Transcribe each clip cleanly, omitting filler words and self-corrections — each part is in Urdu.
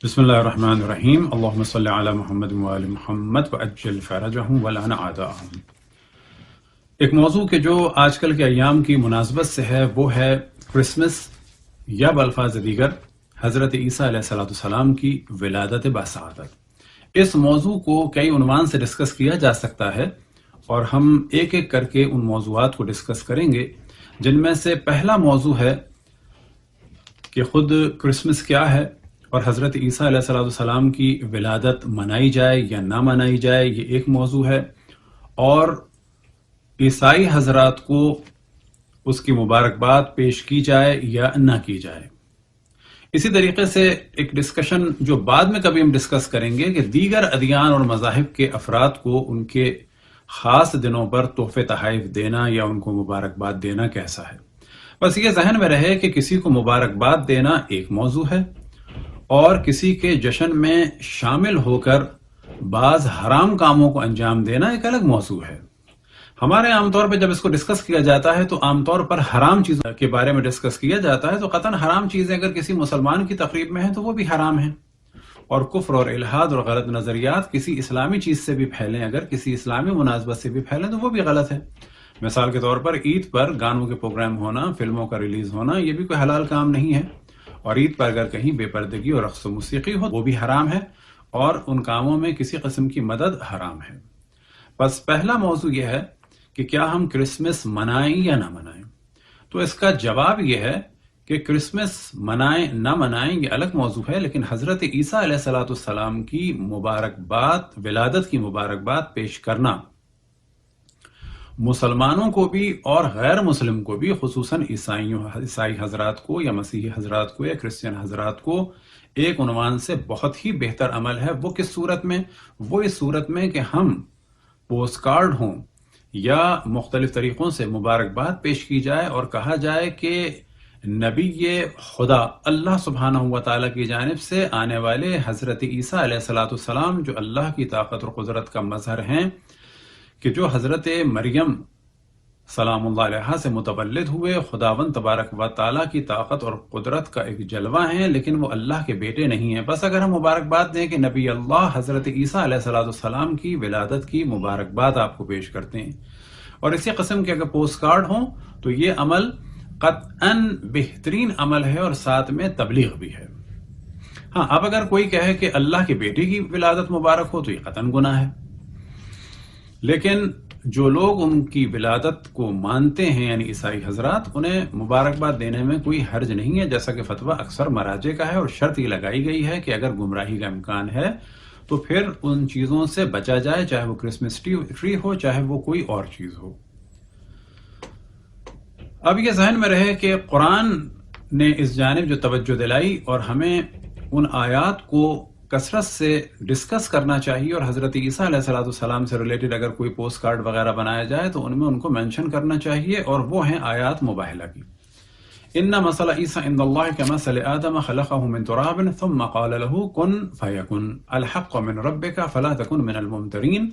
بسم اللہ الرحمن الرحیم اللہم صلی علی محمد وآل محمد وعجل فرجہم ولعن اعداءہم۔ ایک موضوع کہ جو آج کل کے ایام کی مناسبت سے ہے وہ ہے کرسمس یا بالفاظ دیگر حضرت عیسیٰ علیہ السلام کی ولادت باسعادت۔ اس موضوع کو کئی عنوان سے ڈسکس کیا جا سکتا ہے اور ہم ایک ایک کر کے ان موضوعات کو ڈسکس کریں گے، جن میں سے پہلا موضوع ہے کہ خود کرسمس کیا ہے اور حضرت عیسیٰ علیہ السلام کی ولادت منائی جائے یا نہ منائی جائے، یہ ایک موضوع ہے۔ اور عیسائی حضرات کو اس کی مبارکباد پیش کی جائے یا نہ کی جائے۔ اسی طریقے سے ایک ڈسکشن جو بعد میں کبھی ہم ڈسکس کریں گے کہ دیگر ادیان اور مذاہب کے افراد کو ان کے خاص دنوں پر تحفے تحائف دینا یا ان کو مبارکباد دینا کیسا ہے۔ بس یہ ذہن میں رہے کہ کسی کو مبارکباد دینا ایک موضوع ہے اور کسی کے جشن میں شامل ہو کر بعض حرام کاموں کو انجام دینا ایک الگ موضوع ہے۔ ہمارے عام طور پہ جب اس کو ڈسکس کیا جاتا ہے تو عام طور پر حرام چیزوں کے بارے میں ڈسکس کیا جاتا ہے، تو قطعاً حرام چیزیں اگر کسی مسلمان کی تقریب میں ہیں تو وہ بھی حرام ہیں، اور کفر اور الحاد اور غلط نظریات کسی اسلامی چیز سے بھی پھیلیں، اگر کسی اسلامی مناسبت سے بھی پھیلیں تو وہ بھی غلط ہے۔ مثال کے طور پر عید پر گانوں کے پروگرام ہونا، فلموں کا ریلیز ہونا، یہ بھی کوئی حلال کام نہیں ہے، اور عید پر اگر کہیں بے پردگی اور رقص و موسیقی ہو وہ بھی حرام ہے، اور ان کاموں میں کسی قسم کی مدد حرام ہے۔ بس پہلا موضوع یہ ہے کہ کیا ہم کرسمس منائیں یا نہ منائیں؟ تو اس کا جواب یہ ہے کہ کرسمس منائیں نہ منائیں یہ الگ موضوع ہے، لیکن حضرت عیسیٰ علیہ السلام کی مبارکباد، ولادت کی مبارکباد پیش کرنا مسلمانوں کو بھی اور غیر مسلم کو بھی، خصوصاً عیسائی حضرات کو یا مسیحی حضرات کو یا کرسچن حضرات کو، ایک عنوان سے بہت ہی بہتر عمل ہے۔ وہ کس صورت میں؟ وہ اس صورت میں کہ ہم پوسٹ کارڈ ہوں یا مختلف طریقوں سے مبارکباد پیش کی جائے اور کہا جائے کہ نبی خدا اللہ سبحانہ و تعالیٰ کی جانب سے آنے والے حضرت عیسیٰ علیہ السلام، جو اللہ کی طاقت اور قدرت کا مظہر ہیں، کہ جو حضرت مریم سلام اللہ علیہا سے متولد ہوئے، خداوند تبارک و تعالیٰ کی طاقت اور قدرت کا ایک جلوہ ہیں، لیکن وہ اللہ کے بیٹے نہیں ہیں۔ بس اگر ہم مبارکباد دیں کہ نبی اللہ حضرت عیسیٰ علیہ السلام کی ولادت کی مبارکباد آپ کو پیش کرتے ہیں، اور اسی قسم کے اگر پوسٹ کارڈ ہوں تو یہ عمل قطعاً بہترین عمل ہے اور ساتھ میں تبلیغ بھی ہے۔ ہاں، اب اگر کوئی کہے کہ اللہ کے بیٹے کی ولادت مبارک ہو تو یہ قطعاً گناہ ہے، لیکن جو لوگ ان کی ولادت کو مانتے ہیں یعنی عیسائی حضرات، انہیں مبارکباد دینے میں کوئی حرج نہیں ہے، جیسا کہ فتویٰ اکثر مراجع کا ہے، اور شرط یہ لگائی گئی ہے کہ اگر گمراہی کا امکان ہے تو پھر ان چیزوں سے بچا جائے، چاہے وہ کرسمس ٹری ہو، چاہے وہ کوئی اور چیز ہو۔ اب یہ ذہن میں رہے کہ قرآن نے اس جانب جو توجہ دلائی اور ہمیں ان آیات کو کثرت سے ڈسکس کرنا چاہیے، اور حضرت عیسیٰ علیہ السلام سے ریلیٹڈ اگر کوئی پوسٹ کارڈ وغیرہ بنایا جائے تو ان میں ان کو مینشن کرنا چاہیے، اور وہ ہیں آیات مباہلہ کی۔ ان مثل عیسیٰ عند اللہ کمثل آدم خلقہ من تراب ثم قال له کن فیکن الحق من ربک فلا تکن من الممترین،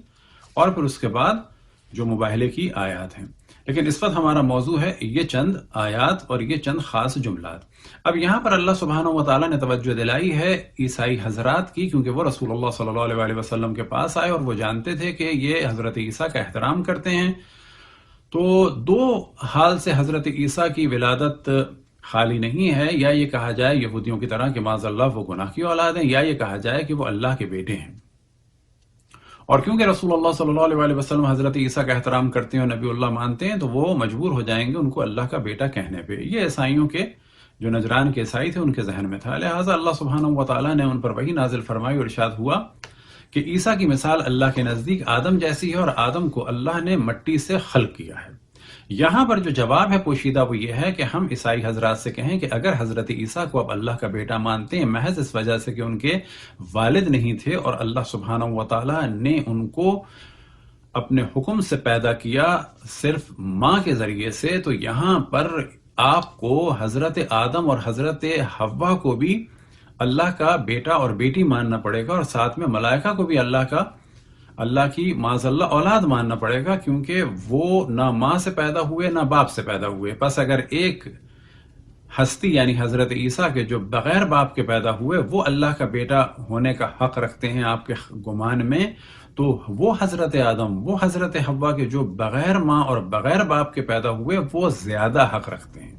اور پھر اس کے بعد جو مباہلے کی آیات ہیں۔ لیکن اس وقت ہمارا موضوع ہے یہ چند آیات اور یہ چند خاص جملات۔ اب یہاں پر اللہ سبحانہ و تعالیٰ نے توجہ دلائی ہے عیسائی حضرات کی، کیونکہ وہ رسول اللہ صلی اللہ علیہ وسلم کے پاس آئے اور وہ جانتے تھے کہ یہ حضرت عیسیٰ کا احترام کرتے ہیں۔ تو دو حال سے حضرت عیسیٰ کی ولادت خالی نہیں ہے، یا یہ کہا جائے یہودیوں کی طرح کہ معاذ اللہ وہ گناہ کی اولاد ہیں، یا یہ کہا جائے کہ وہ اللہ کے بیٹے ہیں۔ اور کیونکہ رسول اللہ صلی اللہ علیہ وسلم حضرت عیسیٰ کا احترام کرتے ہیں اور نبی اللہ مانتے ہیں، تو وہ مجبور ہو جائیں گے ان کو اللہ کا بیٹا کہنے پہ۔ یہ عیسائیوں کے جو نجران کے عیسائی تھے ان کے ذہن میں تھا، لہٰذا اللہ سبحانہ و تعالیٰ نے ان پر وحی نازل فرمائی اور ارشاد ہوا کہ عیسیٰ کی مثال اللہ کے نزدیک آدم جیسی ہے، اور آدم کو اللہ نے مٹی سے خلق کیا ہے۔ یہاں پر جو جواب ہے پوشیدہ وہ یہ ہے کہ ہم عیسائی حضرات سے کہیں کہ اگر حضرت عیسیٰ کو اب اللہ کا بیٹا مانتے ہیں محض اس وجہ سے کہ ان کے والد نہیں تھے اور اللہ سبحانہ و تعالیٰ نے ان کو اپنے حکم سے پیدا کیا صرف ماں کے ذریعے سے، تو یہاں پر آپ کو حضرت آدم اور حضرت حوا کو بھی اللہ کا بیٹا اور بیٹی ماننا پڑے گا، اور ساتھ میں ملائکہ کو بھی اللہ کی معاذ اللہ اولاد ماننا پڑے گا، کیونکہ وہ نہ ماں سے پیدا ہوئے نہ باپ سے پیدا ہوئے۔ پس اگر ایک ہستی یعنی حضرت عیسیٰ کے جو بغیر باپ کے پیدا ہوئے وہ اللہ کا بیٹا ہونے کا حق رکھتے ہیں آپ کے گمان میں، تو وہ حضرت آدم، وہ حضرت حوا کے جو بغیر ماں اور بغیر باپ کے پیدا ہوئے وہ زیادہ حق رکھتے ہیں۔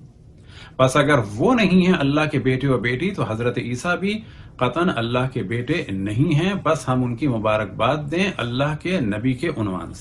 بس اگر وہ نہیں ہیں اللہ کے بیٹے و بیٹی تو حضرت عیسیٰ بھی قطعاً اللہ کے بیٹے نہیں ہیں، بس ہم ان کی مبارکباد دیں اللہ کے نبی کے عنوان سے۔